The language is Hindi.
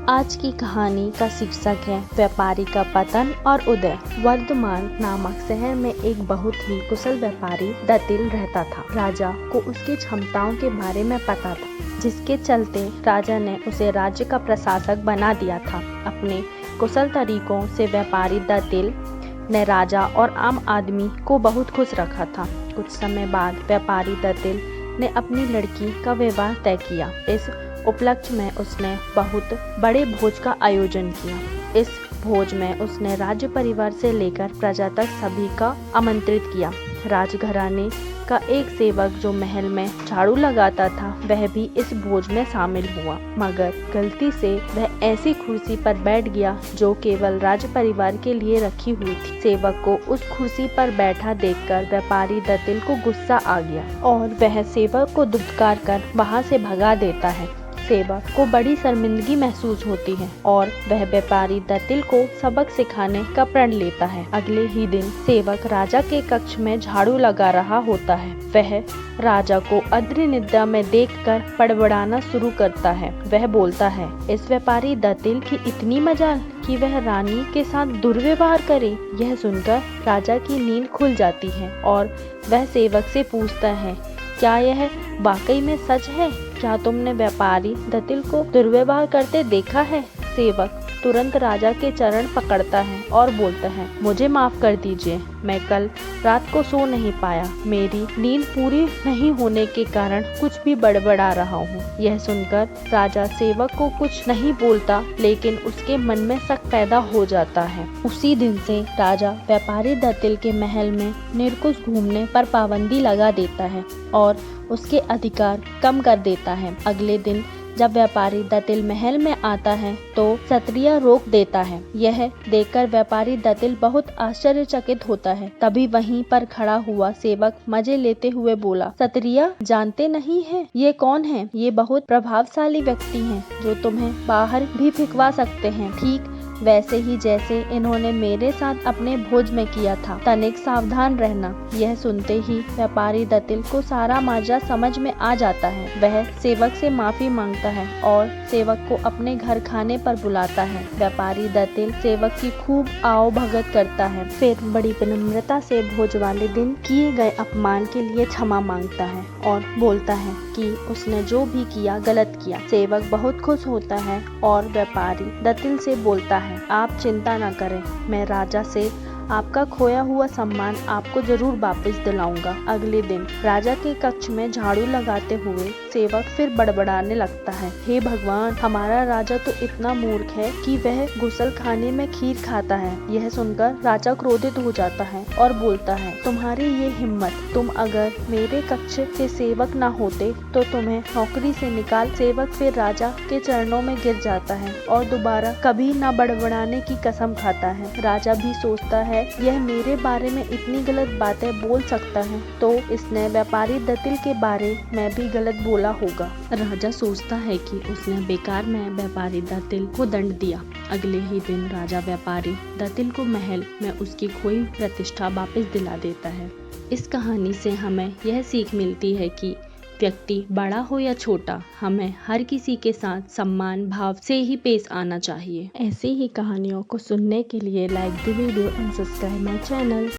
आज की कहानी का शीर्षक है व्यापारी का पतन और उदय। वर्धमान नामक शहर में एक बहुत ही कुशल व्यापारी दतिल रहता था। राजा को उसकी क्षमताओं के बारे में पता था, जिसके चलते राजा ने उसे राज्य का प्रशासक बना दिया था। अपने कुशल तरीकों से व्यापारी दतिल ने राजा और आम आदमी को बहुत खुश रखा था। कुछ समय बाद व्यापारी दतिल ने अपनी लड़की का विवाह तय किया। इस उपलक्ष्य में उसने बहुत बड़े भोज का आयोजन किया। इस भोज में उसने राज्य परिवार से लेकर प्रजा तक सभी का आमंत्रित किया। राजघराने का एक सेवक जो महल में झाड़ू लगाता था, वह भी इस भोज में शामिल हुआ, मगर गलती से वह ऐसी कुर्सी पर बैठ गया जो केवल राज परिवार के लिए रखी हुई थी। सेवक को उस कुर्सी पर बैठा देखकर व्यापारी दतिल को गुस्सा आ गया और वह सेवक को धुतकार कर वहां से भगा देता है। सेवक को बड़ी शर्मिंदगी महसूस होती है और वह व्यापारी दतिल को सबक सिखाने का प्रण लेता है। अगले ही दिन सेवक राजा के कक्ष में झाड़ू लगा रहा होता है। वह राजा को अद्रि निद्रा में देखकर बड़बड़ाना शुरू करता है। वह बोलता है, इस व्यापारी दतिल की इतनी मजाल कि वह रानी के साथ दुर्व्यवहार करे। यह सुनकर राजा की नींद खुल जाती है और वह सेवक से पूछता है, क्या यह वाकई में सच है? क्या तुमने व्यापारी दतिल को दुर्व्यवहार करते देखा है? सेवक तुरंत राजा के चरण पकड़ता है और बोलता है, मुझे माफ कर दीजिए, मैं कल रात को सो नहीं पाया। मेरी नींद पूरी नहीं होने के कारण कुछ भी बड़बड़ा रहा हूँ। यह सुनकर राजा सेवक को कुछ नहीं बोलता, लेकिन उसके मन में शक पैदा हो जाता है। उसी दिन से राजा व्यापारी दतिल के महल में निरंकुश घूमने पर पाबंदी लगा देता है और उसके अधिकार कम कर देता है। अगले दिन जब व्यापारी दतिल महल में आता है तो क्षत्रिय रोक देता है। यह देखकर व्यापारी दतिल बहुत आश्चर्यचकित होता है। तभी वहीं पर खड़ा हुआ सेवक मजे लेते हुए बोला, क्षत्रिय जानते नहीं है ये कौन है? ये बहुत प्रभावशाली व्यक्ति हैं जो तुम्हें बाहर भी फेंकवा सकते हैं, ठीक वैसे ही जैसे इन्होंने मेरे साथ अपने भोज में किया था। तनिक सावधान रहना। यह सुनते ही व्यापारी दतिल को सारा माजरा समझ में आ जाता है। वह सेवक से माफी मांगता है और सेवक को अपने घर खाने पर बुलाता है। व्यापारी दतिल सेवक की खूब आओ भगत करता है, फिर बड़ी विनम्रता से भोज वाले दिन किए गए अपमान के लिए क्षमा मांगता है और बोलता है कि उसने जो भी किया गलत किया। सेवक बहुत खुश होता है और व्यापारी दतिल से बोलता है, आप चिंता न करें, मैं राजा से आपका खोया हुआ सम्मान आपको जरूर वापस दिलाऊंगा। अगले दिन राजा के कक्ष में झाड़ू लगाते हुए सेवक फिर बड़बड़ाने लगता है, हे भगवान, हमारा राजा तो इतना मूर्ख है कि वह गुसल खाने में खीर खाता है। यह सुनकर राजा क्रोधित हो जाता है और बोलता है, तुम्हारी ये हिम्मत, तुम अगर मेरे कक्ष के सेवक न होते तो तुम्हें नौकरी से निकाल। सेवक फिर राजा के चरणों में गिर जाता है और दोबारा कभी न बड़बड़ाने की कसम खाता है। राजा भी सोचता है, यह मेरे बारे में इतनी गलत बातें बोल सकता है तो इसने व्यापारी दतिल के बारे में भी गलत बोला होगा। राजा सोचता है कि उसने बेकार में व्यापारी दतिल को दंड दिया। अगले ही दिन राजा व्यापारी दतिल को महल में उसकी खोई प्रतिष्ठा वापस दिला देता है। इस कहानी से हमें यह सीख मिलती है कि व्यक्ति बड़ा हो या छोटा, हमें हर किसी के साथ सम्मान भाव से ही पेश आना चाहिए। ऐसी ही कहानियों को सुनने के लिए like the video and subscribe my channel.